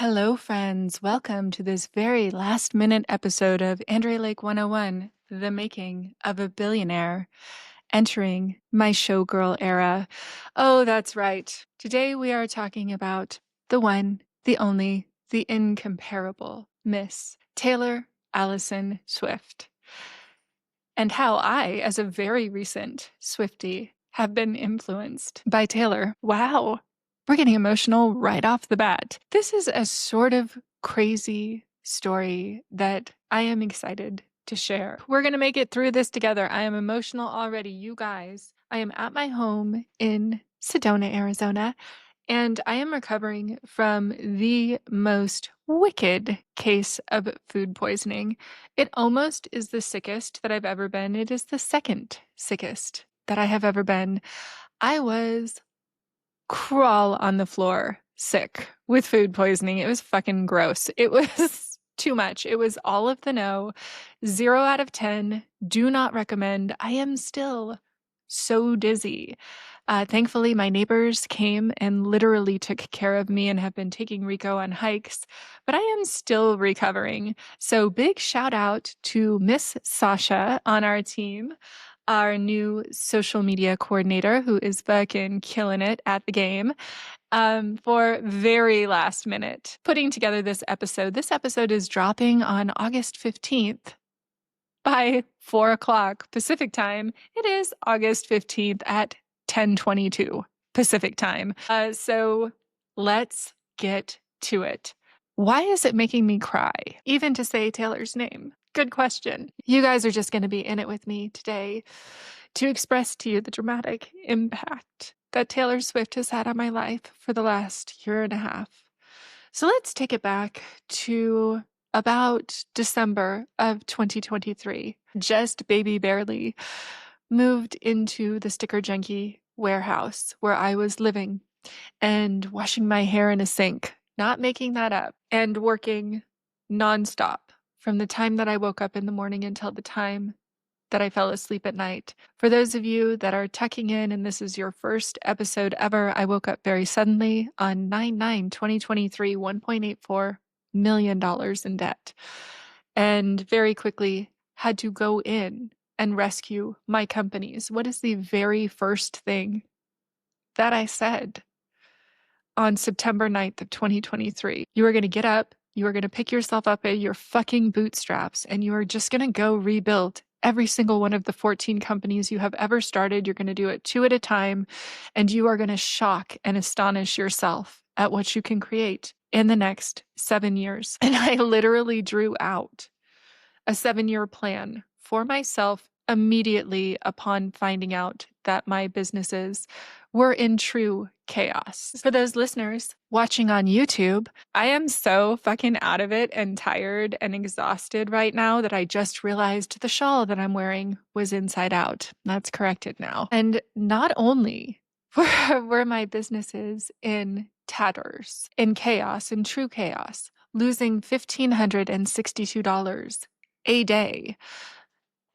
Hello, friends. Welcome to this very last minute episode of Andrea Lake 101, The Making of a Billionaire, entering my showgirl era. Oh, that's right. Today we are talking about the one, the only, the incomparable Miss Taylor Allison Swift, and how I, as a very recent Swiftie, have been influenced by Taylor. Wow. We're getting emotional right off the bat. This is a sort of crazy story that I am excited to share. We're going to make it through this together. I am emotional already, you guys. I am at my home in Sedona, Arizona, and I am recovering from the most wicked case of food poisoning. It almost is the sickest that I've ever been. It is the second sickest that I have ever been. I was crawl on the floor sick with food poisoning. It was fucking gross. It was too much. It was all of the no. 0 out of 10. Do not recommend. I am still so dizzy. Thankfully, my neighbors came and literally took care of me and have been taking Rico on hikes, but I am still recovering. So big shout out to Miss Sasha on our team, our new social media coordinator who is fucking killing it at the game, for very last minute putting together this episode. This episode is dropping on August 15th. By 4 o'clock Pacific time. It is August 15th at 10:22 Pacific time. So let's get to it. Why is it making me cry, even to say Taylor's name? Good question. You guys are just going to be in it with me today to express to you the dramatic impact that Taylor Swift has had on my life for the last year and a half. So let's take it back to about December of 2023. Just baby barely moved into the Sticker Junkie warehouse where I was living and washing my hair in a sink, not making that up, and working nonstop from the time that I woke up in the morning until the time that I fell asleep at night. For those of you that are tucking in and this is your first episode ever, I woke up very suddenly on 9/9/2023, $1.84 million in debt, and very quickly had to go in and rescue my companies. What is the very first thing that I said on September 9th of 2023? You are going to get up, you are going to pick yourself up at your fucking bootstraps, and you are just going to go rebuild every single one of the 14 companies you have ever started. You're going to do it 2 at a time, and you are going to shock and astonish yourself at what you can create in the next 7 years. And I literally drew out a 7-year plan for myself immediately upon finding out that my businesses were in true chaos. For those listeners watching on YouTube, I am so fucking out of it and tired and exhausted right now that I just realized the shawl that I'm wearing was inside out. That's corrected now. And not only were my businesses in tatters, in chaos, in true chaos, losing $1,562 a day,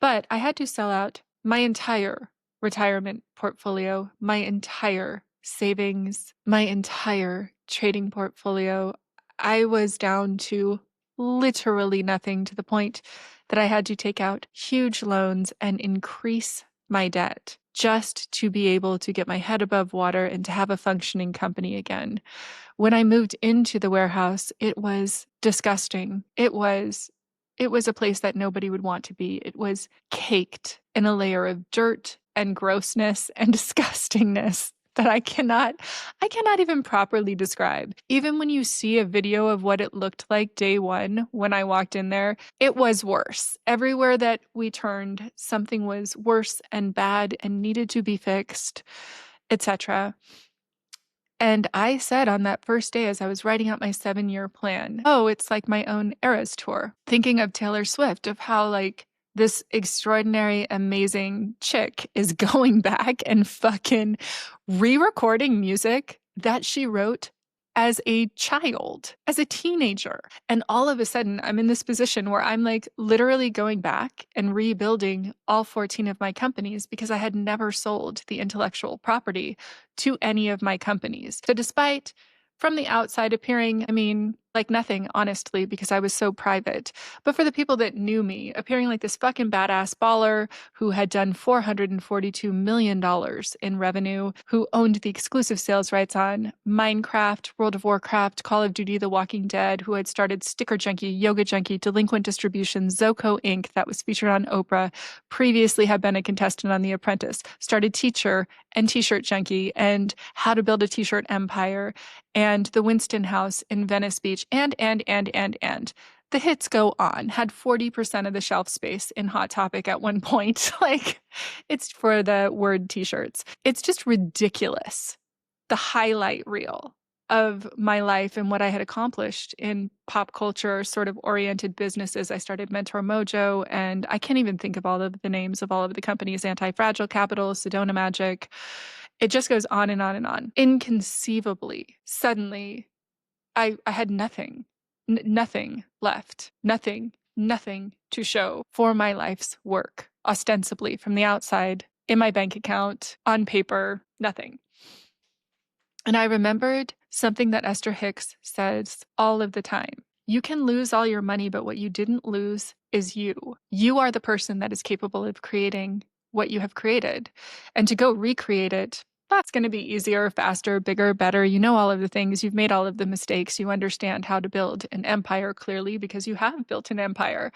but I had to sell out my entire retirement portfolio, my entire savings, my entire trading portfolio. I was down to literally nothing, to the point that I had to take out huge loans and increase my debt just to be able to get my head above water and to have a functioning company again. When I moved into the warehouse, it was disgusting. It was a place that nobody would want to be. It was caked in a layer of dirt and grossness and disgustingness that I cannot even properly describe. Even when you see a video of what it looked like day one when I walked in there, it was worse. Everywhere that we turned, something was worse and bad and needed to be fixed, etc. And I said on that first day, as I was writing out my 7-year plan, oh, it's like my own Eras tour. Thinking of Taylor Swift, of how like this extraordinary, amazing chick is going back and fucking re-recording music that she wrote as a child, as a teenager. And all of a sudden, I'm in this position where I'm like literally going back and rebuilding all 14 of my companies because I had never sold the intellectual property to any of my companies. So despite from the outside appearing, I mean, like nothing, honestly, because I was so private. But for the people that knew me, appearing like this fucking badass baller who had done $442 million in revenue, who owned the exclusive sales rights on Minecraft, World of Warcraft, Call of Duty, The Walking Dead, who had started Sticker Junkie, Yoga Junkie, Delinquent Distribution, Zoco Inc., that was featured on Oprah, previously had been a contestant on The Apprentice, started Teacher and T-Shirt Junkie, and How to Build a T-Shirt Empire, and the Winston House in Venice Beach, and. The hits go on. Had 40% of the shelf space in Hot Topic at one point. Like, it's for the word t-shirts. It's just ridiculous. The highlight reel of my life and what I had accomplished in pop culture sort of oriented businesses. I started Mentor Mojo, and I can't even think of all of the names of all of the companies: Anti-Fragile Capital, Sedona Magic. It just goes on and on and on. Inconceivably, suddenly, I had nothing, nothing left, nothing to show for my life's work, ostensibly from the outside, in my bank account, on paper, nothing. And I remembered something that Esther Hicks says all of the time. You can lose all your money, but what you didn't lose is you. You are the person that is capable of creating what you have created. And to go recreate it, that's going to be easier, faster, bigger, better. You know all of the things. You've made all of the mistakes. You understand how to build an empire clearly because you have built an empire.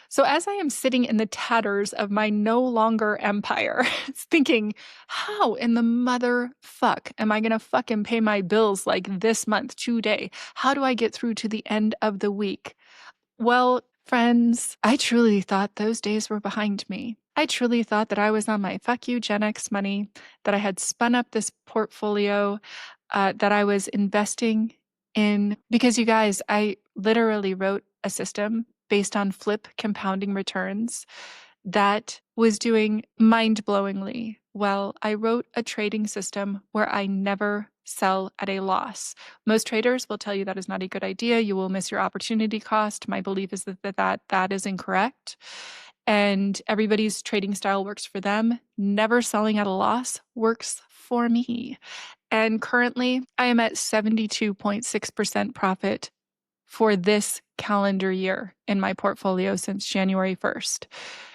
So as I am sitting in the tatters of my no longer empire, thinking, how in the motherfuck am I going to fucking pay my bills like this month, today? How do I get through to the end of the week? Well, friends, I truly thought those days were behind me. I truly thought that I was on my fuck you Gen X money, that I had spun up this portfolio, that I was investing in. Because you guys, I literally wrote a system based on flip compounding returns that was doing mind-blowingly well. I wrote a trading system where I never sell at a loss. Most traders will tell you that is not a good idea. You will miss your opportunity cost. My belief is that is incorrect. And everybody's trading style works for them. Never selling at a loss works for me. And currently, I am at 72.6% profit for this calendar year in my portfolio since January 1st.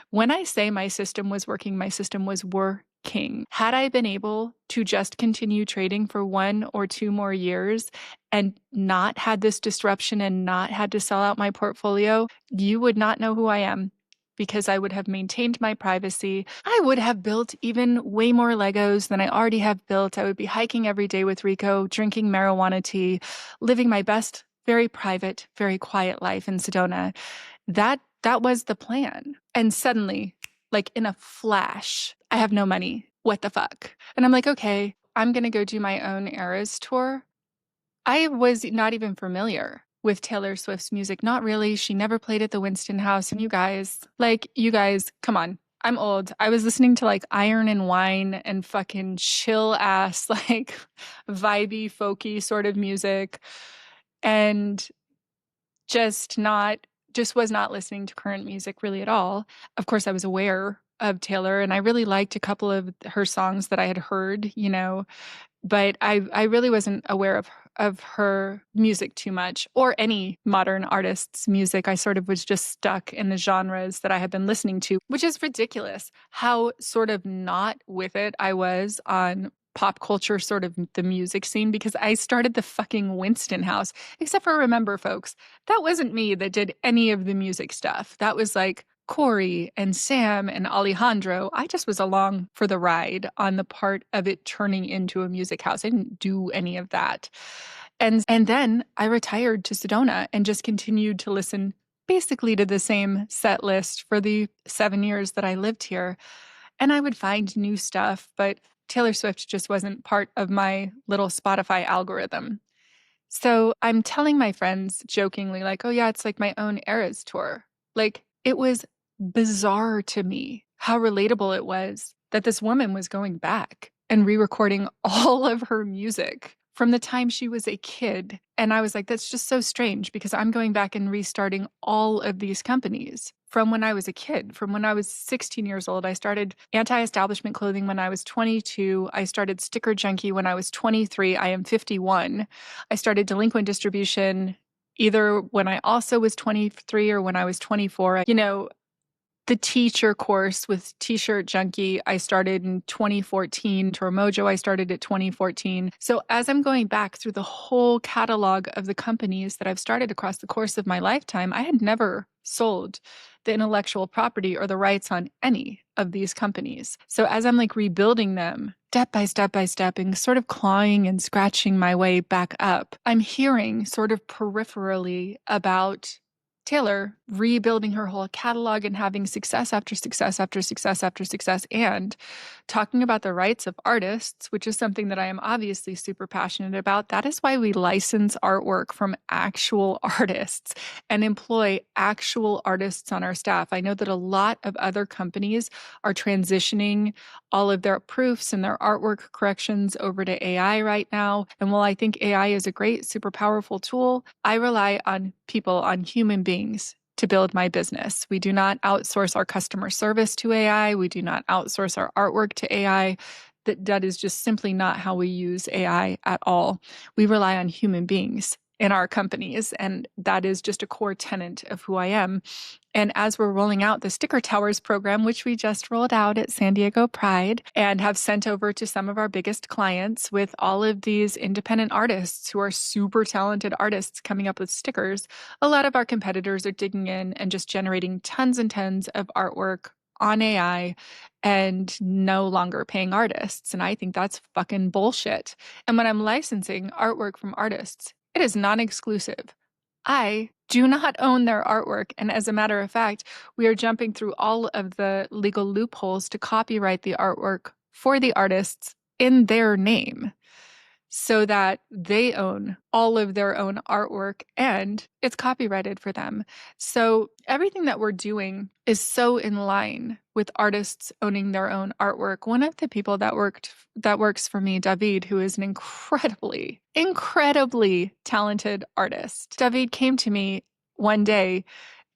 When I say my system was working, my system was working. Had I been able to just continue trading for 1 or 2 more years and not had this disruption and not had to sell out my portfolio, you would not know who I am, because I would have maintained my privacy. I would have built even way more Legos than I already have built. I would be hiking every day with Rico, drinking marijuana tea, living my best, very private, very quiet life in Sedona. That was the plan. And suddenly, like in a flash, I have no money. What the fuck? And I'm like, okay, I'm going to go do my own Eras tour. I was not even familiar with Taylor Swift's music. Not really. She never played at the Winston House. And you guys, come on. I'm old. I was listening to like Iron and Wine and fucking chill ass, like vibey, folky sort of music. And just was not listening to current music really at all. Of course, I was aware of Taylor, and I really liked a couple of her songs that I had heard, but I really wasn't aware of her music too much, or any modern artist's music. I sort of was just stuck in the genres that I had been listening to, which is ridiculous how sort of not with it I was on pop culture, sort of the music scene, because I started the fucking Winston House. Except for, remember, folks, that wasn't me that did any of the music stuff. That was like Corey and Sam and Alejandro. I just was along for the ride on the part of it turning into a music house. I didn't do any of that. And then I retired to Sedona and just continued to listen basically to the same set list for the 7 years that I lived here. And I would find new stuff, but Taylor Swift just wasn't part of my little Spotify algorithm. So I'm telling my friends jokingly, like, oh yeah, it's like my own Eras tour. Like, it was bizarre to me how relatable it was that this woman was going back and re-recording all of her music from the time she was a kid. And I was like, that's just so strange, because I'm going back and restarting all of these companies from when I was a kid. From when I was 16 years old, I started anti-establishment clothing when I was 22. I started Sticker Junkie when I was 23. I am 51. I started Delinquent Distribution either when I also was 23 or when I was 24. The teacher course with T-shirt Junkie, I started in 2014. Toromojo, I started at 2014. So as I'm going back through the whole catalog of the companies that I've started across the course of my lifetime, I had never sold the intellectual property or the rights on any of these companies. So as I'm like rebuilding them step by step by step and sort of clawing and scratching my way back up, I'm hearing sort of peripherally about Taylor rebuilding her whole catalog and having success after success after success after success, and talking about the rights of artists, which is something that I am obviously super passionate about. That is why we license artwork from actual artists and employ actual artists on our staff. I know that a lot of other companies are transitioning all of their proofs and their artwork corrections over to AI right now. And while I think AI is a great, super powerful tool, I rely on people, on human beings to build my business. We do not outsource our customer service to AI. We do not outsource our artwork to AI. That is just simply not how we use AI at all. We rely on human beings in our companies, and that is just a core tenet of who I am. And as we're rolling out the Sticker Towers program, which we just rolled out at San Diego Pride and have sent over to some of our biggest clients with all of these independent artists who are super talented artists coming up with stickers, a lot of our competitors are digging in and just generating tons and tons of artwork on AI and no longer paying artists. And I think that's fucking bullshit. And when I'm licensing artwork from artists, it is non-exclusive. I do not own their artwork. And as a matter of fact, we are jumping through all of the legal loopholes to copyright the artwork for the artists in their name so that they own all of their own artwork and it's copyrighted for them. So everything that we're doing is so in line with artists owning their own artwork. One of the people that works for me, David, who is an incredibly talented artist. David came to me one day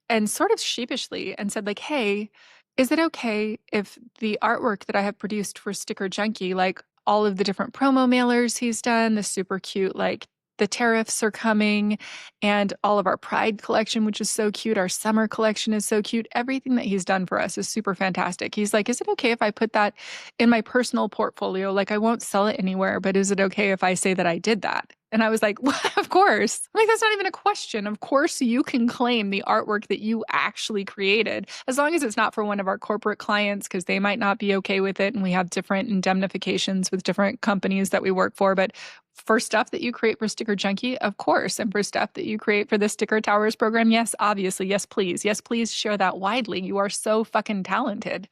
and sort of sheepishly and said, like, hey, is it okay if the artwork that I have produced for Sticker Junkie, like all of the different promo mailers he's done, the super cute, like the tariffs are coming, and all of our Pride collection, which is so cute, our summer collection is so cute, everything that he's done for us is super fantastic. He's like, is it okay if I put that in my personal portfolio? Like, I won't sell it anywhere, but is it okay if I say that I did that? And I was like, well, of course. I'm like, that's not even a question. Of course, you can claim the artwork that you actually created, as long as it's not for one of our corporate clients, because they might not be okay with it. And we have different indemnifications with different companies that we work for. But for stuff that you create for Sticker Junkie, of course. And for stuff that you create for the Sticker Towers program, yes, obviously. Yes, please. Yes, please share that widely. You are so fucking talented.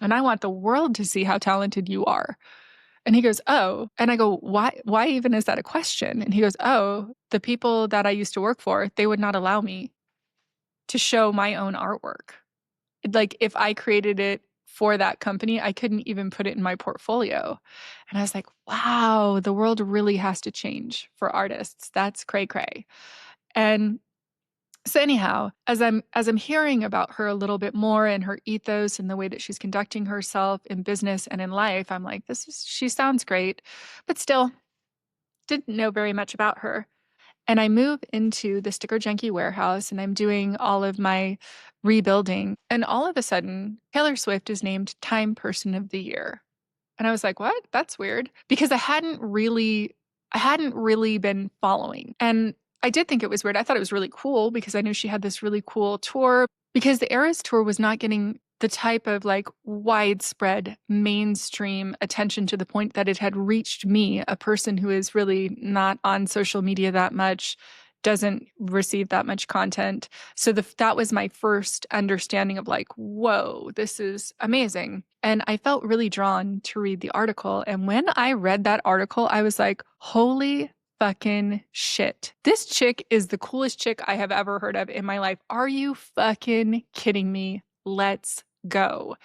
And I want the world to see how talented you are. And he goes, oh, and I go, why even is that a question? And he goes, oh, the people that I used to work for, they would not allow me to show my own artwork. Like, if I created it for that company, I couldn't even put it in my portfolio. And I was like, wow, the world really has to change for artists. That's cray cray. And so anyhow, as I'm hearing about her a little bit more and her ethos and the way that she's conducting herself in business and in life, I'm like, she sounds great, but still didn't know very much about her. And I move into the Sticker Junkie warehouse and I'm doing all of my rebuilding. And all of a sudden, Taylor Swift is named Time Person of the Year. And I was like, what? That's weird. Because I hadn't really been following. And I did think it was weird. I thought it was really cool because I knew she had this really cool tour, because the Eras tour was not getting the type of like widespread mainstream attention to the point that it had reached me, a person who is really not on social media that much, doesn't receive that much content. So that was my first understanding of like, whoa, this is amazing. And I felt really drawn to read the article. And when I read that article, I was like, holy fucking shit. This chick is the coolest chick I have ever heard of in my life. Are you fucking kidding me? Let's go.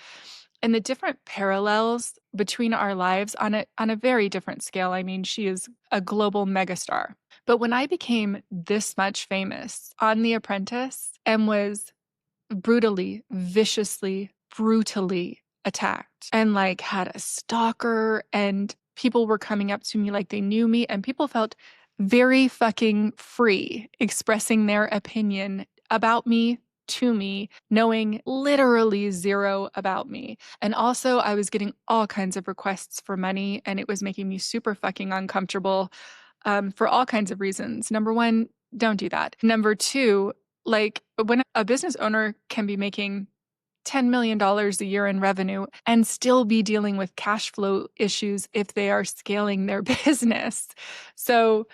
And the different parallels between our lives on a very different scale. I mean, she is a global megastar. But when I became this much famous on The Apprentice and was brutally, viciously, brutally attacked and like had a stalker and people were coming up to me like they knew me and people felt very fucking free expressing their opinion about me to me, knowing literally zero about me. And also, I was getting all kinds of requests for money, and it was making me super fucking uncomfortable for all kinds of reasons. Number one, don't do that. Number two, like when a business owner can be making $10 million a year in revenue and still be dealing with cash flow issues if they are scaling their business. So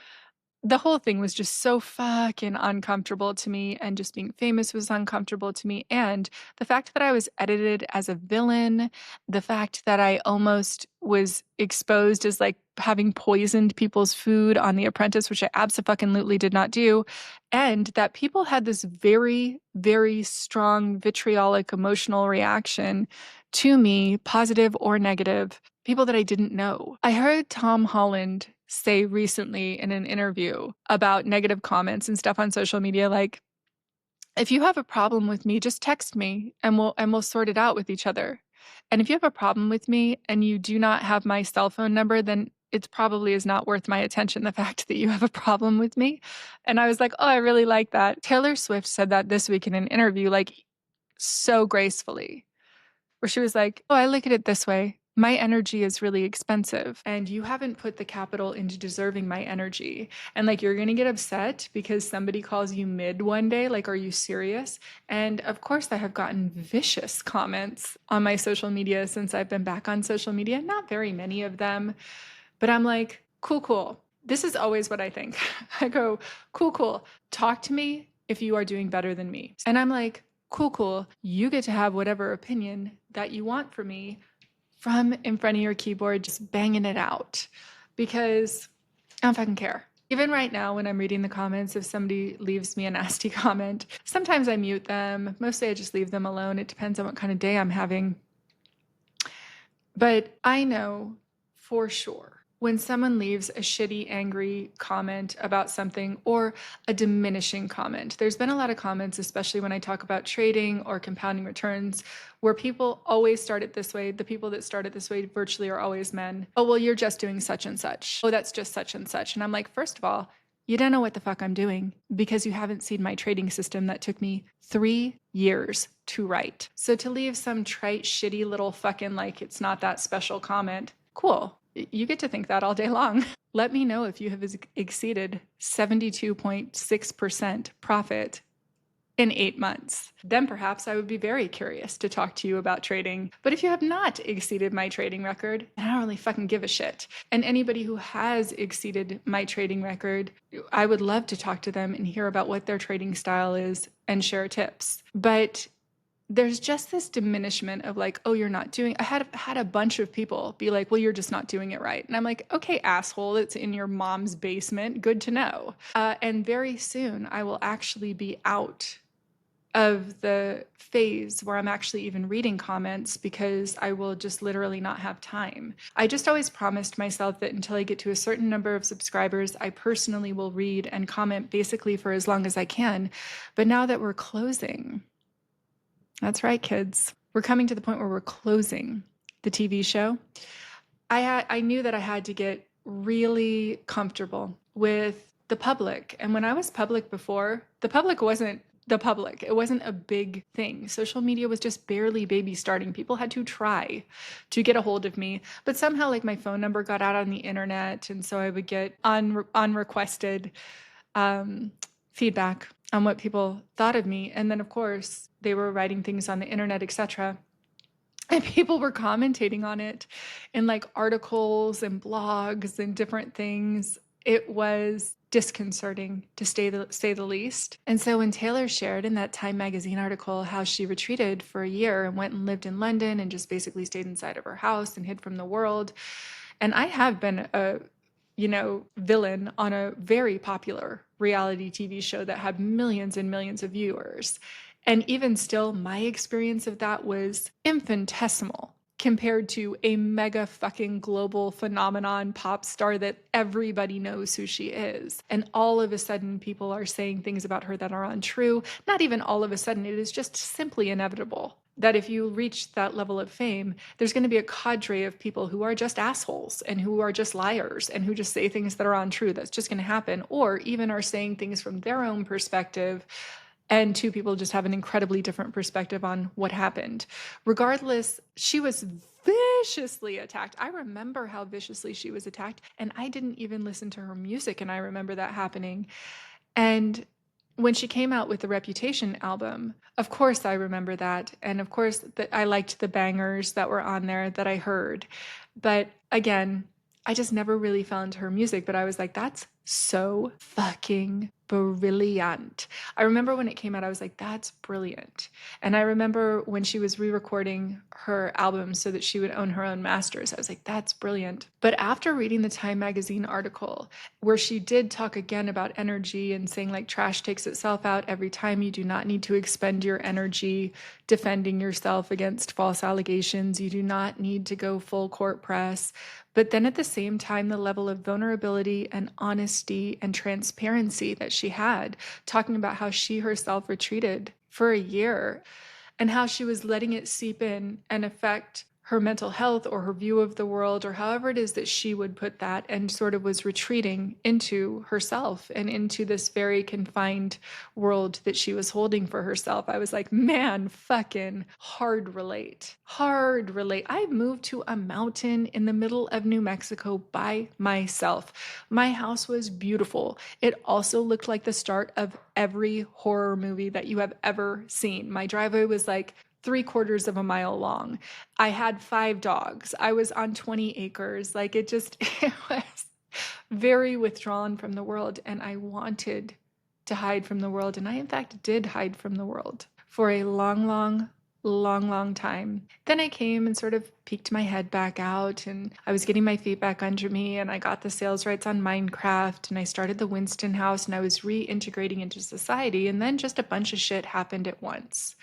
the whole thing was just so fucking uncomfortable to me, and just being famous was uncomfortable to me. And the fact that I was edited as a villain, the fact that I almost was exposed as like having poisoned people's food on The Apprentice, which I absolutely did not do, and that people had this very, very strong vitriolic emotional reaction to me, positive or negative, people that I didn't know. I heard Tom Holland say recently in an interview about negative comments and stuff on social media, like, if you have a problem with me, just text me and we'll sort it out with each other. And if you have a problem with me and you do not have my cell phone number, then it probably is not worth my attention, the fact that you have a problem with me. And I was like, oh, I really like that. Taylor Swift said that this week in an interview, like so gracefully, where she was like, oh, I look at it this way. My energy is really expensive, and you haven't put the capital into deserving my energy. And like, you're going to get upset because somebody calls you mid one day. Like, are you serious? And of course, I have gotten vicious comments on my social media since I've been back on social media. Not very many of them, but I'm like, cool, cool. This is always what I think. I go, cool, cool. Talk to me if you are doing better than me. And I'm like, cool, cool. You get to have whatever opinion that you want from me from in front of your keyboard, just banging it out, because I don't fucking care. Even right now, when I'm reading the comments, if somebody leaves me a nasty comment, sometimes I mute them. Mostly I just leave them alone. It depends on what kind of day I'm having. But I know for sure when someone leaves a shitty, angry comment about something, or a diminishing comment. There's been a lot of comments, especially when I talk about trading or compounding returns, where people always start it this way. The people that start it this way virtually are always men. Oh, well, you're just doing such and such. Oh, that's just such and such. And I'm like, first of all, you don't know what the fuck I'm doing because you haven't seen my trading system that took me 3 years to write. So to leave some trite, shitty little fucking like it's not that special comment, cool. You get to think that all day long. Let me know if you have exceeded 72.6% profit in 8 months. Then perhaps I would be very curious to talk to you about trading. But if you have not exceeded my trading record, I don't really fucking give a shit. And anybody who has exceeded my trading record, I would love to talk to them and hear about what their trading style is and share tips. But there's just this diminishment of like, oh, you're not doing. I had a bunch of people be like, well, you're just not doing it right. And I'm like, okay, asshole, it's in your mom's basement. Good to know. And very soon I will actually be out of the phase where I'm actually even reading comments, because I will just literally not have time. I just always promised myself that until I get to a certain number of subscribers, I personally will read and comment basically for as long as I can. But now that we're closing, that's right, kids, we're coming to the point where we're closing the TV show. I knew that I had to get really comfortable with the public. And when I was public before, the public wasn't the public. It wasn't a big thing. Social media was just barely baby starting. People had to try to get a hold of me. But somehow like my phone number got out on the internet. And so I would get unrequested feedback on what people thought of me. And then of course they were writing things on the internet, etc. And people were commentating on it in like articles and blogs and different things. It was disconcerting, to say the least. And so when Taylor shared in that Time magazine article how she retreated for a year and went and lived in London and just basically stayed inside of her house and hid from the world. And I have been a villain on a very popular reality TV show that had millions and millions of viewers. And even still, my experience of that was infinitesimal compared to a mega fucking global phenomenon pop star that everybody knows who she is. And all of a sudden, people are saying things about her that are untrue. Not even all of a sudden, it is just simply inevitable that if you reach that level of fame, there's going to be a cadre of people who are just assholes and who are just liars and who just say things that are untrue. That's just going to happen. Or even are saying things from their own perspective. And two people just have an incredibly different perspective on what happened. Regardless, she was viciously attacked. I remember how viciously she was attacked, and I didn't even listen to her music, and I remember that happening. And when she came out with the Reputation album, of course I remember that. And of course that I liked the bangers that were on there that I heard. But again, I just never really fell into her music, but I was like, that's so fucking brilliant. I remember when it came out, I was like, that's brilliant. And I remember when she was re-recording her album so that she would own her own masters, I was like, that's brilliant. But after reading the Time magazine article where she did talk again about energy and saying like trash takes itself out every time, you do not need to expend your energy defending yourself against false allegations, you do not need to go full court press. But then at the same time, the level of vulnerability and honesty and transparency that she had, talking about how she herself retreated for a year and how she was letting it seep in and affect her mental health or her view of the world or however it is that she would put that, and sort of was retreating into herself and into this very confined world that she was holding for herself. I was like, man, fucking hard relate. Hard relate. I moved to a mountain in the middle of New Mexico by myself. My house was beautiful. It also looked like the start of every horror movie that you have ever seen. My driveway was like 3/4 of a mile long. I had 5 dogs. I was on 20 acres. Like it just, it was very withdrawn from the world. And I wanted to hide from the world. And I, in fact, did hide from the world for a long time. Then I came and sort of peeked my head back out, and I was getting my feet back under me, and I got the sales rights on Minecraft, and I started the Winston House, and I was reintegrating into society. And then just a bunch of shit happened at once.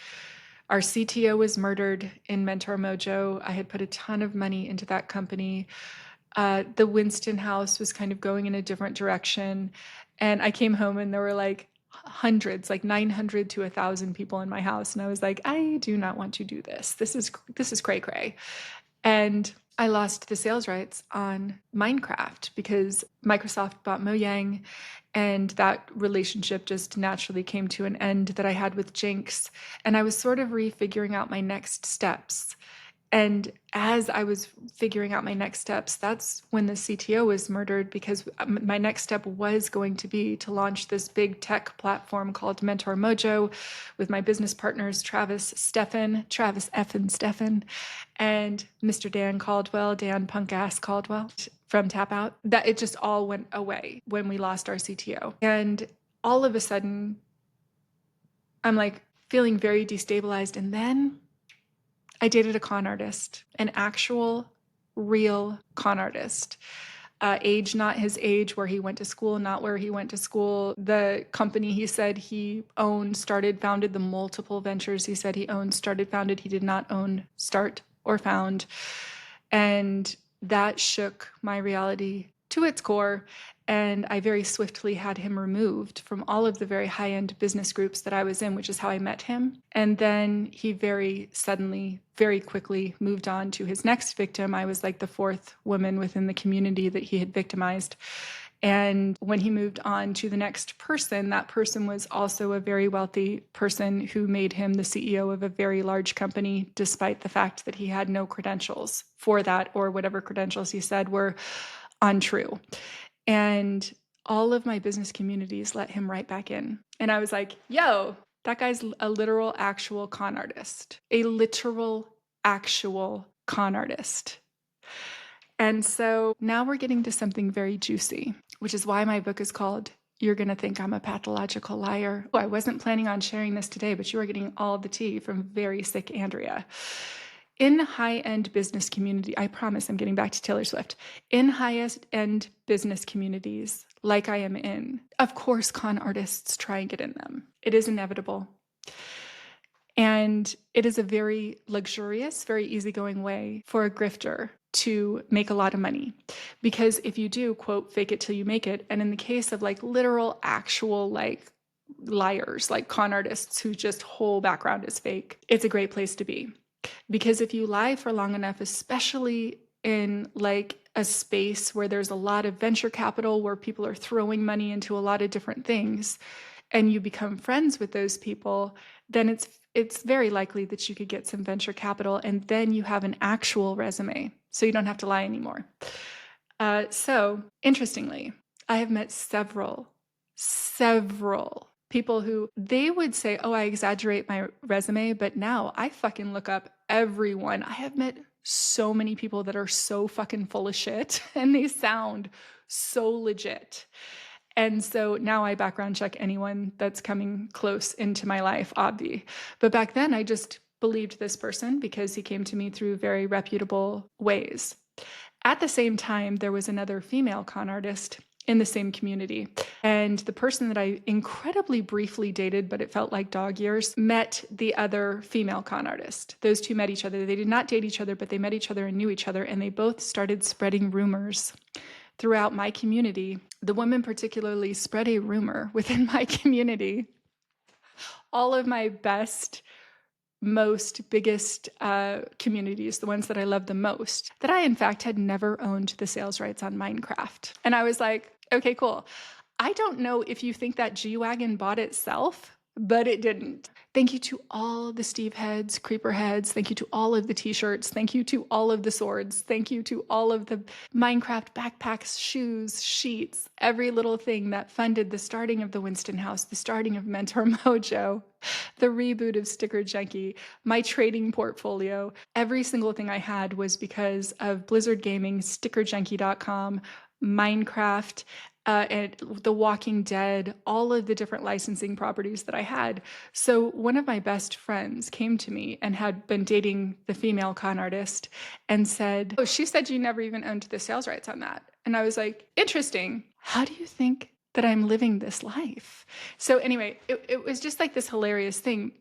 Our CTO was murdered in Mentor Mojo. I had put a ton of money into that company. The Winston House was kind of going in a different direction. And I came home and there were like hundreds, like 900 to 1,000 people in my house. And I was like, I do not want to do this. This is cray cray. And I lost the sales rights on Minecraft because Microsoft bought Mojang, and that relationship just naturally came to an end that I had with Jinx. And I was sort of refiguring out my next steps. And as I was figuring out my next steps, that's when the CTO was murdered, because my next step was going to be to launch this big tech platform called Mentor Mojo with my business partners, Travis effin Stefan, and Mr. Dan Caldwell, Dan Punk Ass Caldwell from Tap Out. That it just all went away when we lost our CTO. And all of a sudden, I'm like feeling very destabilized. And then I dated a con artist, an actual, real con artist. Age, not his age, where he went to school, not where he went to school. The company he said he owned, founded, the multiple ventures he said he owned, founded, he did not own, start, or found. And that shook my reality to its core. And I very swiftly had him removed from all of the very high-end business groups that I was in, which is how I met him. And then he very suddenly, very quickly moved on to his next victim. I was like the 4th woman within the community that he had victimized. And when he moved on to the next person, that person was also a very wealthy person who made him the CEO of a very large company, despite the fact that he had no credentials for that, or whatever credentials he said were untrue. And all of my business communities let him right back in. And I was like, yo, that guy's a literal, actual con artist, a literal, actual con artist. And so now we're getting to something very juicy, which is why my book is called You're Gonna Think I'm a Pathological Liar. I wasn't planning on sharing this today, but you are getting all the tea from very sick Andrea. In high-end business community, I promise I'm getting back to Taylor Swift. In highest-end business communities, like I am in, of course, con artists try and get in them. It is inevitable. And it is a very luxurious, very easygoing way for a grifter to make a lot of money. Because if you do, quote, fake it till you make it, and in the case of like literal, actual, like liars, like con artists whose just whole background is fake, it's a great place to be. Because if you lie for long enough, especially in like a space where there's a lot of venture capital, where people are throwing money into a lot of different things, and you become friends with those people, then it's very likely that you could get some venture capital, and then you have an actual resume, so you don't have to lie anymore. So interestingly, I have met several people who they would say, oh, I exaggerate my resume, but now I fucking look up everyone. I have met so many people that are so fucking full of shit and they sound so legit. And so now I background check anyone that's coming close into my life, obvi. But back then I just believed this person because he came to me through very reputable ways. At the same time, there was another female con artist in the same community. And the person that I incredibly briefly dated, but it felt like dog years, met the other female con artist. Those two met each other. They did not date each other, but they met each other and knew each other. And they both started spreading rumors throughout my community. The woman particularly spread a rumor within my community. All of my best, most biggest communities, the ones that I love the most, that I in fact had never owned the sales rights on Minecraft. And I was like, okay, cool. I don't know if you think that G-Wagon bought itself, but it didn't. Thank you to all the Steve heads, creeper heads. Thank you to all of the t-shirts. Thank you to all of the swords. Thank you to all of the Minecraft backpacks, shoes, sheets, every little thing that funded the starting of the Winston House, the starting of Mentor Mojo, the reboot of Sticker Junkie, my trading portfolio. Every single thing I had was because of Blizzard Gaming, StickerJunkie.com, Minecraft, and The Walking Dead, all of the different licensing properties that I had. So one of my best friends came to me and had been dating the female con artist and said, oh, she said you never even owned the sales rights on that. And I was like, interesting. How do you think that I'm living this life? So anyway, it was just like this hilarious thing.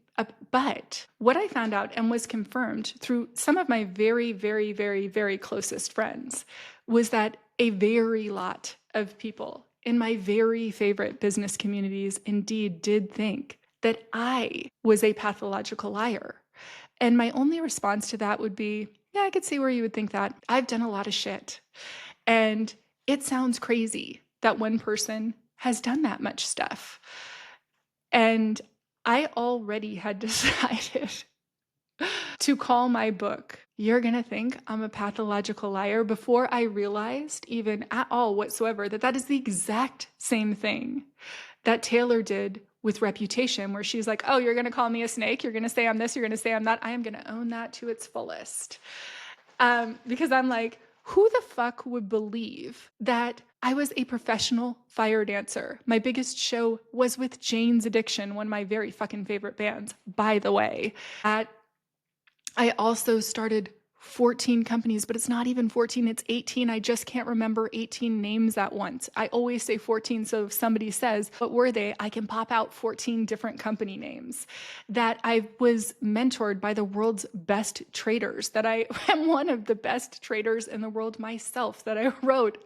But what I found out and was confirmed through some of my very, very, very, very closest friends was that a very lot of people in my very favorite business communities indeed did think that I was a pathological liar. And my only response to that would be, yeah, I could see where you would think that. I've done a lot of shit. And it sounds crazy that one person has done that much stuff. And I already had decided to call my book, You're Gonna Think I'm a Pathological Liar, before I realized even at all whatsoever that that is the exact same thing that Taylor did with Reputation, where she's like, oh, you're gonna call me a snake, you're gonna say I'm this, you're gonna say I'm that. I am gonna own that to its fullest. Because I'm like, who the fuck would believe that I was a professional fire dancer? My biggest show was with Jane's Addiction, one of my very fucking favorite bands, by the way. I also started 14 companies, but it's not even 14, it's 18. I just can't remember 18 names at once. I always say 14, so if somebody says, what were they? I can pop out 14 different company names. That I was mentored by the world's best traders, that I am one of the best traders in the world myself, that I wrote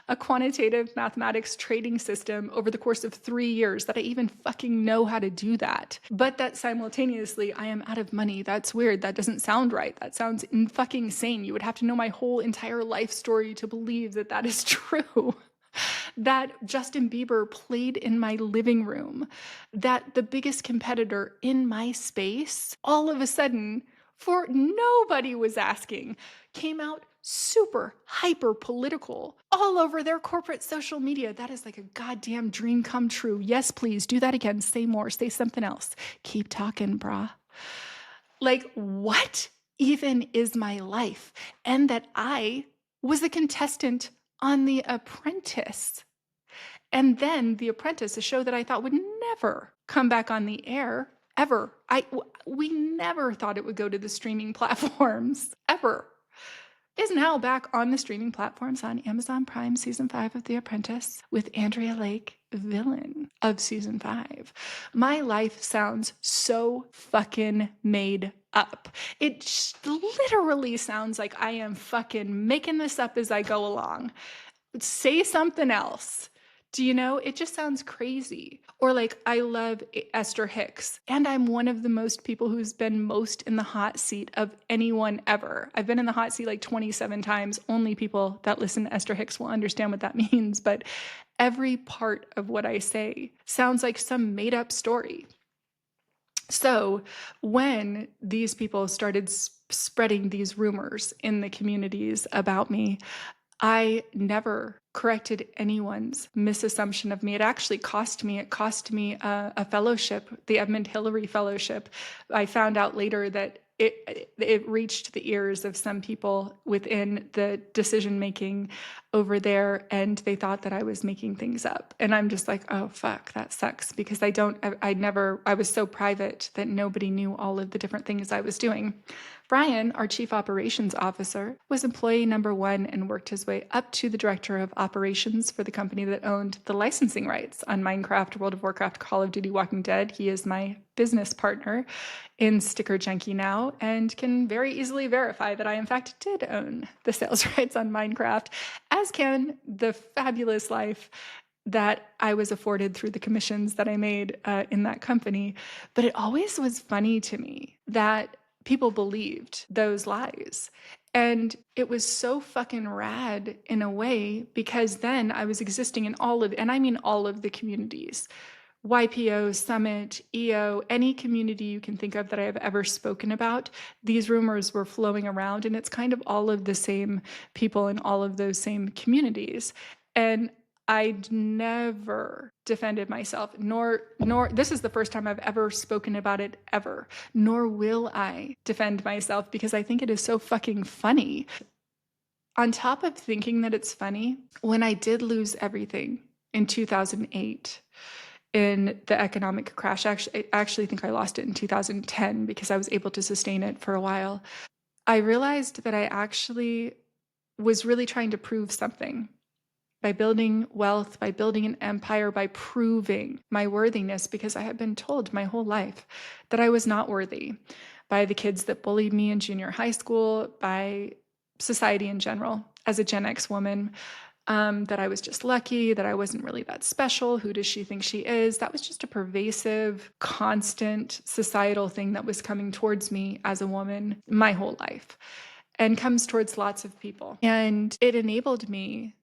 a quantitative mathematics trading system over the course of 3 years, that I even fucking know how to do that. But that simultaneously, I am out of money. That's weird. That doesn't sound right. That sounds fucking sane. You would have to know my whole entire life story to believe that that is true. That Justin Bieber played in my living room, that the biggest competitor in my space, all of a sudden, for nobody was asking, came out super hyper political all over their corporate social media. That is like a goddamn dream come true. Yes, please do that again. Say more, say something else. Keep talking, brah. Like, what even is my life? And that I was a contestant on The Apprentice. And then The Apprentice, a show that I thought would never come back on the air, ever. We never thought it would go to the streaming platforms, ever. Is now back on the streaming platforms on Amazon Prime, season 5 of The Apprentice, with Andrea Lake, villain of season 5. My life sounds so fucking made up. It literally sounds like I am fucking making this up as I go along. Say something else. Do you know? It just sounds crazy. Or like, I love Esther Hicks, and I'm one of the most people who's been most in the hot seat of anyone ever. I've been in the hot seat like 27 times. Only people that listen to Esther Hicks will understand what that means. But every part of what I say sounds like some made up story. So when these people started spreading these rumors in the communities about me, I never corrected anyone's misassumption of me. It actually cost me. It cost me a fellowship, the Edmund Hillary Fellowship. I found out later that it reached the ears of some people within the decision making over there, and they thought that I was making things up. And I'm just like, oh fuck, that sucks, because I was so private that nobody knew all of the different things I was doing. Brian, our chief operations officer, was employee number 1 and worked his way up to the director of operations for the company that owned the licensing rights on Minecraft, World of Warcraft, Call of Duty, Walking Dead. He is my business partner in Sticker Junkie now and can very easily verify that I, in fact, did own the sales rights on Minecraft, as can the fabulous life that I was afforded through the commissions that I made in that company. But it always was funny to me that people believed those lies. And it was so fucking rad in a way, because then I was existing in all of, and I mean all of the communities, YPO, Summit, EO, any community you can think of that I have ever spoken about. These rumors were flowing around, and it's kind of all of the same people in all of those same communities. And I never defended myself, nor this is the first time I've ever spoken about it ever, nor will I defend myself, because I think it is so fucking funny. On top of thinking that it's funny, when I did lose everything in 2008 in the economic crash, I actually think I lost it in 2010 because I was able to sustain it for a while, I realized that I actually was really trying to prove something by building wealth, by building an empire, by proving my worthiness, because I had been told my whole life that I was not worthy by the kids that bullied me in junior high school, by society in general, as a Gen X woman, that I was just lucky, that I wasn't really that special. Who does she think she is? That was just a pervasive, constant societal thing that was coming towards me as a woman my whole life, and comes towards lots of people. And it enabled me,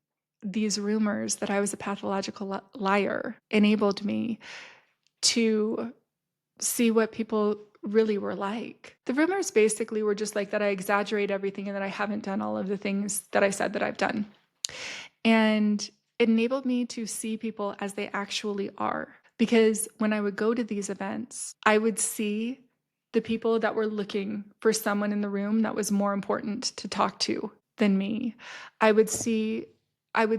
these rumors that I was a pathological liar enabled me to see what people really were like. The rumors basically were just like that I exaggerate everything and that I haven't done all of the things that I said that I've done. And it enabled me to see people as they actually are. Because when I would go to these events, I would see the people that were looking for someone in the room that was more important to talk to than me. I would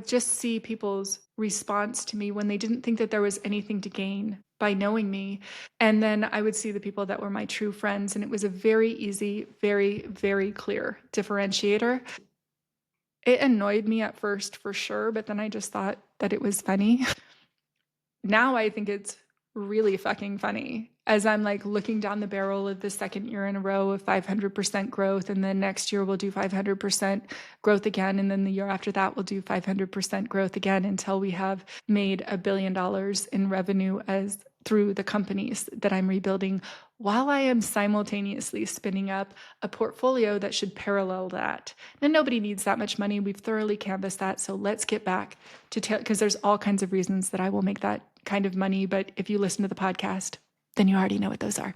just see people's response to me when they didn't think that there was anything to gain by knowing me. And then I would see the people that were my true friends. And it was a very easy, very, very clear differentiator. It annoyed me at first, for sure, but then I just thought that it was funny. Now I think it's really fucking funny, as I'm like looking down the barrel of the second year in a row of 500% growth, and then next year we'll do 500% growth again, and then the year after that we'll do 500% growth again, until we have made $1 billion in revenue as through the companies that I'm rebuilding, while I am simultaneously spinning up a portfolio that should parallel that. Now, nobody needs that much money. We've thoroughly canvassed that. So let's get back to because there's all kinds of reasons that I will make that kind of money. But if you listen to the podcast, then you already know what those are.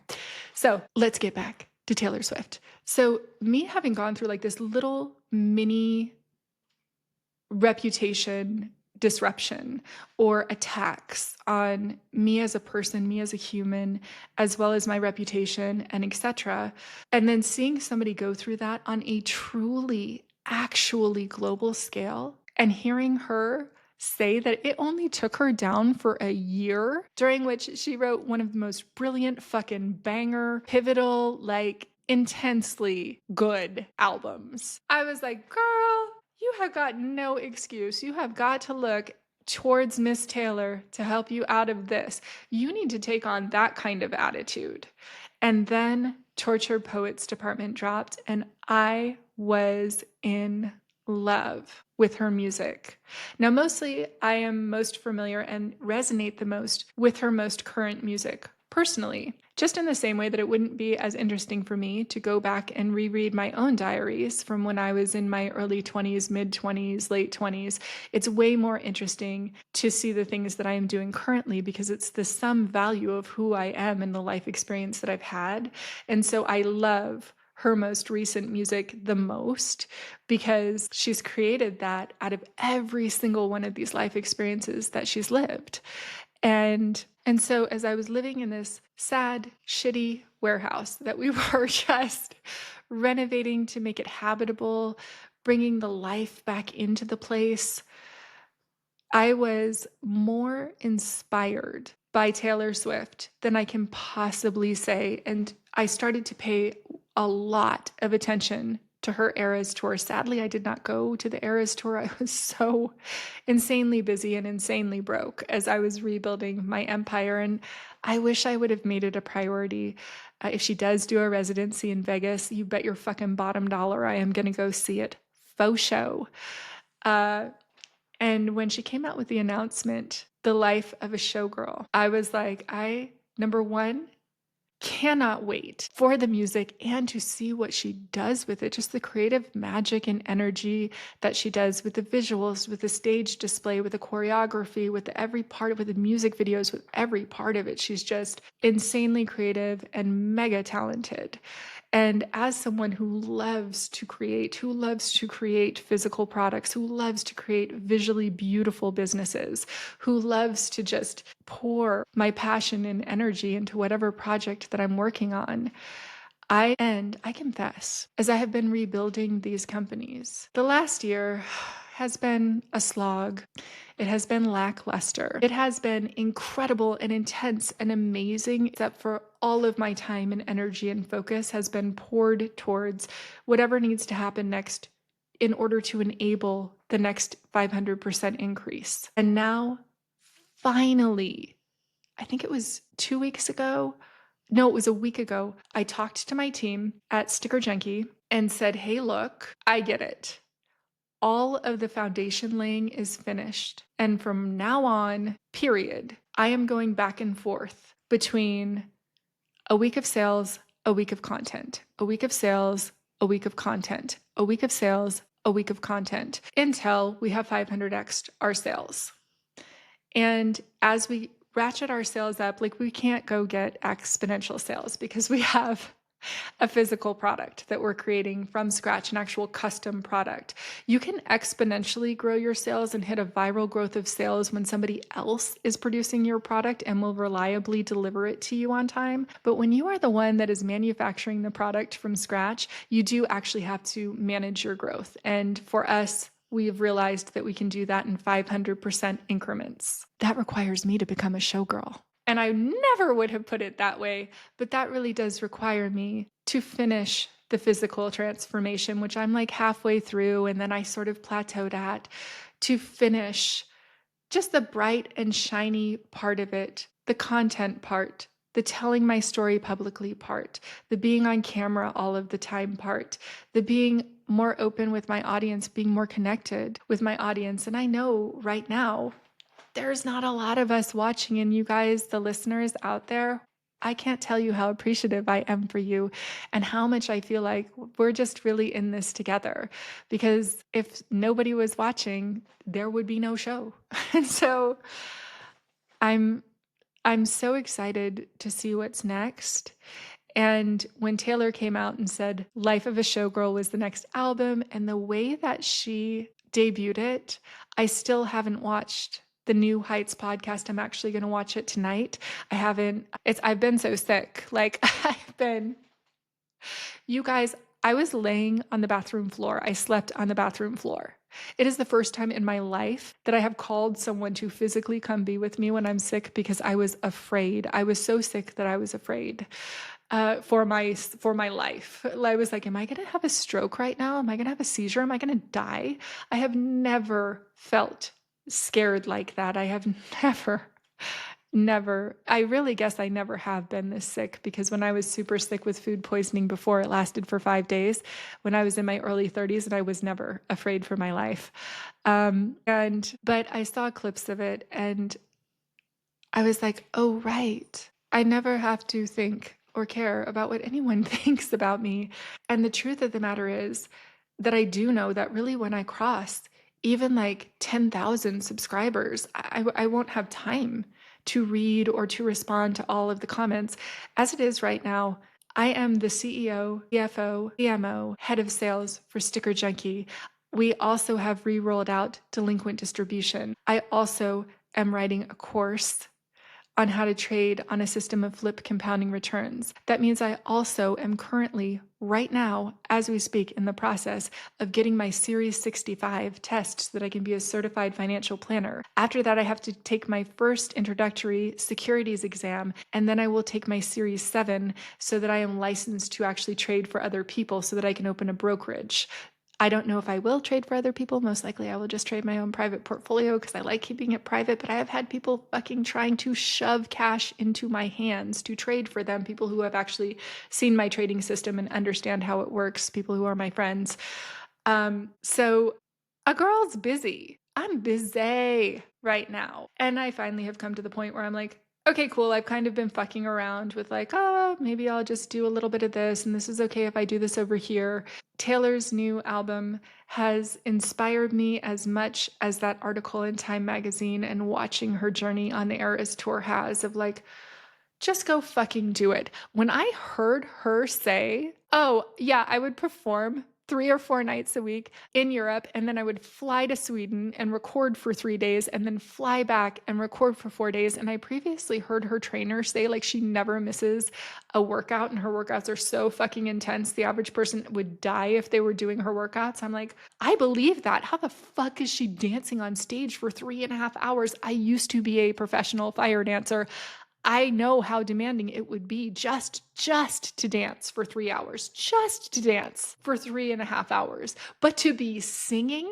So let's get back to Taylor Swift. So me having gone through like this little mini reputation disruption or attacks on me as a person, me as a human, as well as my reputation and etc. And then seeing somebody go through that on a truly, actually global scale, and hearing her say that it only took her down for a year, during which she wrote one of the most brilliant fucking banger, pivotal, like intensely good albums. I was like, girl, you have got no excuse. You have got to look towards Miss Taylor to help you out of this. You need to take on that kind of attitude. And then Tortured Poets Department dropped, and I was in love. with her music. Now, mostly I am most familiar and resonate the most with her most current music personally, just in the same way that it wouldn't be as interesting for me to go back and reread my own diaries from when I was in my early 20s, mid 20s, late 20s. It's way more interesting to see the things that I am doing currently because it's the sum value of who I am and the life experience that I've had. And so I love her most recent music the most because she's created that out of every single one of these life experiences that she's lived. And so as I was living in this sad, shitty warehouse that we were just renovating to make it habitable, bringing the life back into the place, I was more inspired by Taylor Swift than I can possibly say. And I started to pay a lot of attention to her Eras tour. Sadly, I did not go to the Eras tour. I was so insanely busy and insanely broke as I was rebuilding my empire. And I wish I would have made it a priority. If she does do a residency in Vegas, you bet your fucking bottom dollar I am going to go see it. Faux show. And when she came out with the announcement, The Life of a Showgirl, I was like, number one, cannot wait for the music and to see what she does with it. Just the creative magic and energy that she does with the visuals, with the stage display, with the choreography, with every part of it, with the music videos, with every part of it. She's just insanely creative and mega talented. And as someone who loves to create physical products, who loves to create visually beautiful businesses, who loves to just pour my passion and energy into whatever project that I'm working on, I confess, as I have been rebuilding these companies, the last year has been a slog. It has been lackluster. It has been incredible and intense and amazing, except for all of my time and energy and focus has been poured towards whatever needs to happen next in order to enable the next 500% increase. And now, finally, I think it was 2 weeks ago. No, it was a week ago. I talked to my team at Sticker Junkie and said, hey, look, I get it. All of the foundation laying is finished. And from now on, period, I am going back and forth between a week of sales, a week of content, a week of sales, a week of content, a week of sales, a week of content, until we have 500x our sales. And as we ratchet our sales up, like we can't go get exponential sales because we have a physical product that we're creating from scratch, an actual custom product. You can exponentially grow your sales and hit a viral growth of sales when somebody else is producing your product and will reliably deliver it to you on time. But when you are the one that is manufacturing the product from scratch, you do actually have to manage your growth. And for us, we've realized that we can do that in 500% increments. That requires me to become a showgirl. And I never would have put it that way, but that really does require me to finish the physical transformation, which I'm like halfway through, and then I sort of plateaued at, to finish just the bright and shiny part of it, the content part, the telling my story publicly part, the being on camera all of the time part, the being more open with my audience, being more connected with my audience. And I know right now, there's not a lot of us watching, and you guys, the listeners out there, I can't tell you how appreciative I am for you and how much I feel like we're just really in this together. Because if nobody was watching, there would be no show. And so I'm so excited to see what's next. And when Taylor came out and said Life of a Showgirl was the next album, and the way that she debuted it, I still haven't watched the New Heights podcast. I'm actually going to watch it tonight. I've been so sick. Like you guys, I was laying on the bathroom floor. I slept on the bathroom floor. It is the first time in my life that I have called someone to physically come be with me when I'm sick because I was afraid. I was so sick that I was afraid for my life. I was like, am I going to have a stroke right now? Am I going to have a seizure? Am I going to die? I have never felt scared like that. I have never Never. I really guess I never have been this sick because when I was super sick with food poisoning before, it lasted for 5 days when I was in my early 30s, and I was never afraid for my life. But I saw clips of it and I was like, oh, right. I never have to think or care about what anyone thinks about me. And the truth of the matter is that I do know that really when I cross even like 10,000 subscribers, I won't have time to read or to respond to all of the comments. As it is right now, I am the CEO, CFO, CMO, head of sales for Sticker Junkie. We also have re rolled out delinquent distribution. I also am writing a course on how to trade on a system of flip compounding returns. That means I also am currently, right now, as we speak, in the process of getting my Series 65 test so that I can be a certified financial planner. After that, I have to take my first introductory securities exam, and then I will take my Series 7 so that I am licensed to actually trade for other people so that I can open a brokerage. I don't know if I will trade for other people. Most likely I will just trade my own private portfolio because I like keeping it private. But I have had people fucking trying to shove cash into my hands to trade for them. People who have actually seen my trading system and understand how it works. People who are my friends. So a girl's busy. I'm busy right now. And I finally have come to the point where I'm like, okay, cool. I've kind of been fucking around with like, oh, maybe I'll just do a little bit of this. And this is okay if I do this over here. Taylor's new album has inspired me as much as that article in Time magazine and watching her journey on the Eras tour has of like, just go fucking do it. When I heard her say, oh, yeah, I would perform 3 or 4 nights a week in Europe, and then I would fly to Sweden and record for 3 days, and then fly back and record for 4 days. And I previously heard her trainer say, like, she never misses a workout, and her workouts are so fucking intense. The average person would die if they were doing her workouts. I'm like, I believe that. How the fuck is she dancing on stage for 3.5 hours? I used to be a professional fire dancer. I know how demanding it would be just to dance for 3 hours, just to dance for 3.5 hours, but to be singing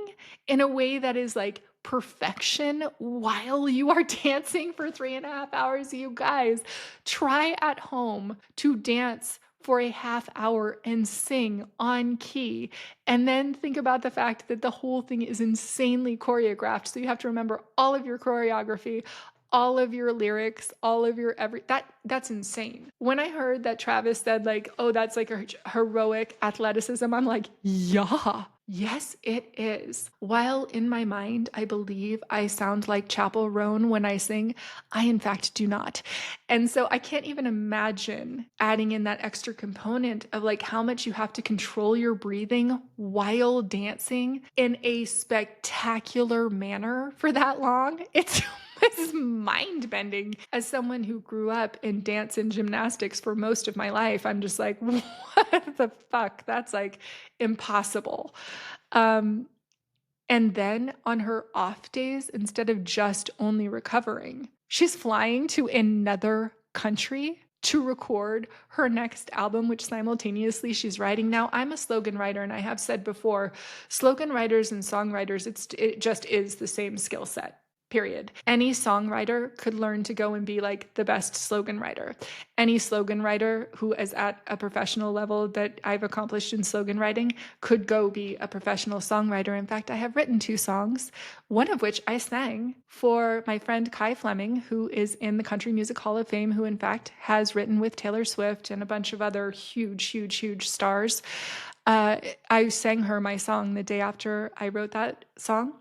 in a way that is like perfection while you are dancing for 3.5 hours. You guys, try at home to dance for a half hour and sing on key. And then think about the fact that the whole thing is insanely choreographed. So you have to remember all of your choreography, all of your lyrics, all of your that's insane. When I heard that Travis said like, oh, that's like a heroic athleticism, I'm like, yeah. Yes, it is. While in my mind, I believe I sound like Chapel Roan when I sing, I in fact do not. And so I can't even imagine adding in that extra component of like how much you have to control your breathing while dancing in a spectacular manner for that long. It's mind bending. As someone who grew up in dance and gymnastics for most of my life, I'm just like, what the fuck? That's like impossible. Um, and then on her off days, instead of just only recovering, she's flying to another country to record her next album, which simultaneously she's writing. Now, I'm a slogan writer, and I have said before, slogan writers and songwriters, it just is the same skill set. Period. Any songwriter could learn to go and be like the best slogan writer. Any slogan writer who is at a professional level that I've accomplished in slogan writing could go be a professional songwriter. In fact, I have written 2 songs, one of which I sang for my friend Kai Fleming, who is in the Country Music Hall of Fame, who in fact has written with Taylor Swift and a bunch of other huge stars. I sang her my song the day after I wrote that song.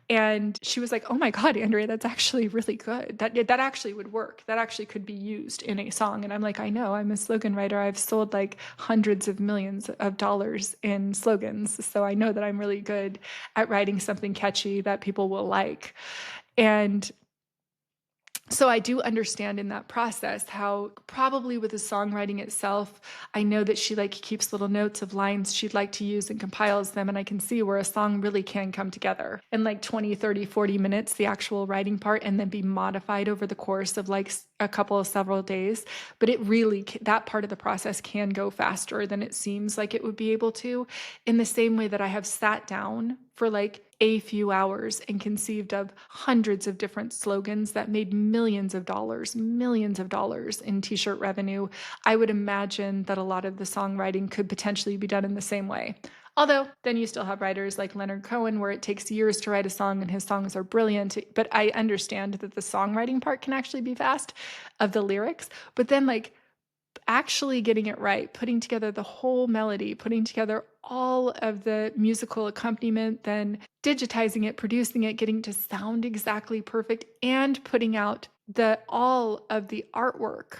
And she was like, oh my God, Andrea, that's actually really good. That actually would work. That actually could be used in a song. And I'm like, I know, I'm a slogan writer. I've sold like hundreds of millions of dollars in slogans. So I know that I'm really good at writing something catchy that people will like. And so I do understand in that process how probably with the songwriting itself, I know that she like keeps little notes of lines she'd like to use and compiles them. And I can see where a song really can come together in like 20, 30, 40 minutes, the actual writing part, and then be modified over the course of like a couple of several days. But it really, that part of the process can go faster than it seems like it would be able to, in the same way that I have sat down for like a few hours and conceived of hundreds of different slogans that made millions of dollars in t-shirt revenue, I would imagine that a lot of the songwriting could potentially be done in the same way. Although then you still have writers like Leonard Cohen, where it takes years to write a song and his songs are brilliant. But I understand that the songwriting part can actually be fast of the lyrics. But then, like, actually getting it right, putting together the whole melody, putting together all of the musical accompaniment, then digitizing it, producing it, getting it to sound exactly perfect, and putting out all of the artwork,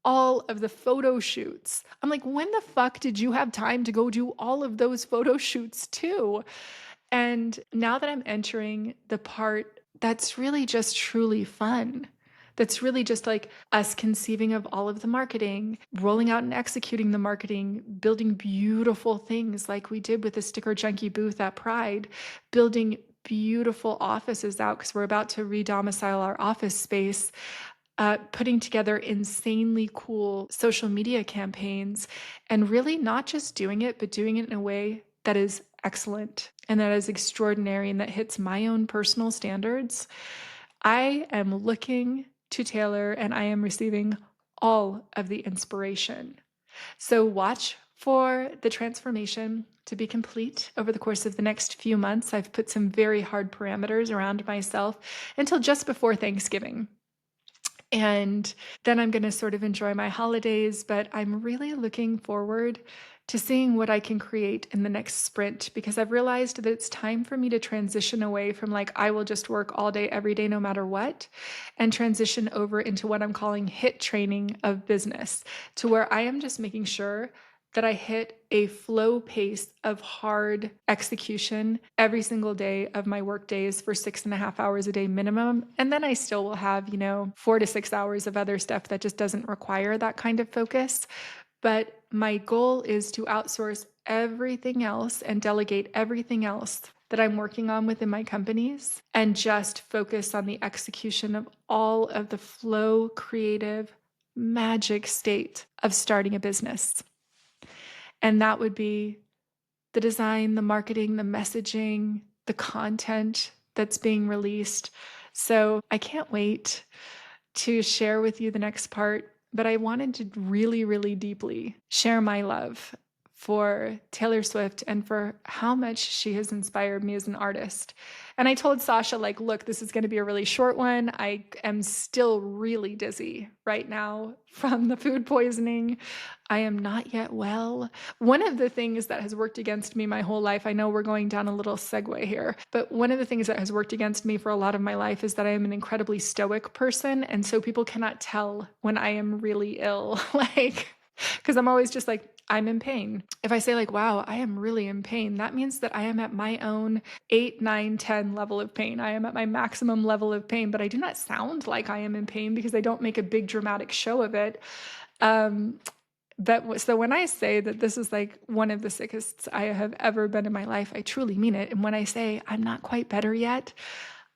all of the photo shoots. I'm like, when the fuck did you have time to go do all of those photo shoots too? And now that I'm entering the part that's really just truly fun, that's really just like us conceiving of all of the marketing, rolling out and executing the marketing, building beautiful things like we did with the Sticker Junkie booth at Pride, building beautiful offices out because we're about to re-domicile our office space, putting together insanely cool social media campaigns, and really not just doing it, but doing it in a way that is excellent and that is extraordinary and that hits my own personal standards. I am looking to Taylor and I am receiving all of the inspiration. So watch for the transformation to be complete over the course of the next few months. I've put some very hard parameters around myself until just before Thanksgiving. And then I'm going to sort of enjoy my holidays, but I'm really looking forward to seeing what I can create in the next sprint because I've realized that it's time for me to transition away from like, I will just work all day, every day, no matter what, and transition over into what I'm calling HIT training of business, to where I am just making sure that I hit a flow pace of hard execution every single day of my work days for 6.5 hours a day minimum. And then I still will have, 4 to 6 hours of other stuff that just doesn't require that kind of focus. But my goal is to outsource everything else and delegate everything else that I'm working on within my companies and just focus on the execution of all of the flow, creative, magic state of starting a business. And that would be the design, the marketing, the messaging, the content that's being released. So I can't wait to share with you the next part, but I wanted to really, really deeply share my love for Taylor Swift and for how much she has inspired me as an artist. And I told Sasha, like, look, this is going to be a really short one. I am still really dizzy right now from the food poisoning. I am not yet well. One of the things that has worked against me my whole life, I know we're going down a little segue here, but one of the things that has worked against me for a lot of my life is that I am an incredibly stoic person. And so people cannot tell when I am really ill, like, because I'm always just like, I'm in pain. If I say like, wow, I am really in pain, that means that I am at my own 8, 9, 10 level of pain. I am at my maximum level of pain, but I do not sound like I am in pain because I don't make a big dramatic show of it. So when I say that this is like one of the sickest I have ever been in my life, I truly mean it. And when I say I'm not quite better yet,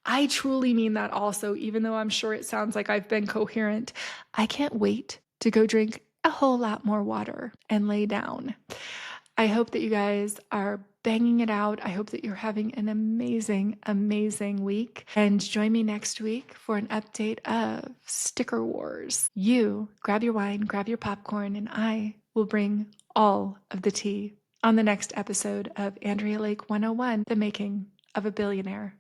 I truly mean that also, even though I'm sure it sounds like I've been coherent. I can't wait to go drink a whole lot more water and lay down. I hope that you guys are banging it out. I hope that you're having an amazing, amazing week. And join me next week for an update of Sticker Wars. You grab your wine, grab your popcorn, and I will bring all of the tea on the next episode of Andrea Lake 101, The Making of a Billionaire.